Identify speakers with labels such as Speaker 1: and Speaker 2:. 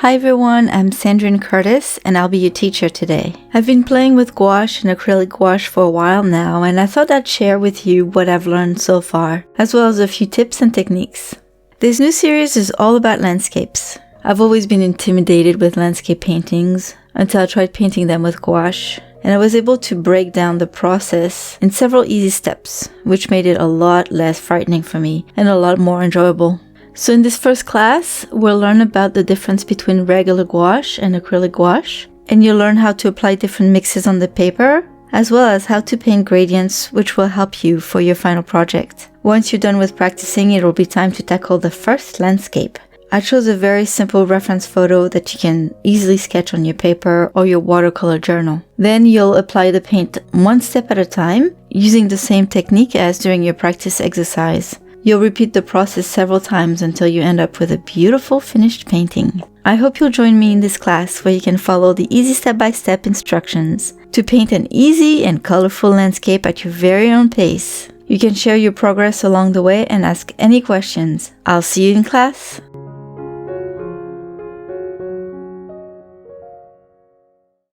Speaker 1: Hi everyone, I'm Sandrine Curtis and I'll be your teacher today. I've been playing with gouache and acrylic gouache for a while now, and I thought I'd share with you what I've learned so far, as well as a few tips and techniques. This new series is all about landscapes. I've always been intimidated with landscape paintings until I tried painting them with gouache, and I was able to break down the process in several easy steps, which made it a lot less frightening for me and a lot more enjoyable. So in this first class, we'll learn about the difference between regular gouache and acrylic gouache, and you'll learn how to apply different mixes on the paper, as well as how to paint gradients, which will help you for your final project. Once you're done with practicing, it'll be time to tackle the first landscape. I chose a very simple reference photo that you can easily sketch on your paper or your watercolor journal. Then you'll apply the paint one step at a time, using the same technique as during your practice exercise. You'll repeat the process several times until you end up with a beautiful finished painting. I hope you'll join me in this class where you can follow the easy step-by-step instructions to paint an easy and colorful landscape at your very own pace. You can share your progress along the way and ask any questions. I'll see you in class.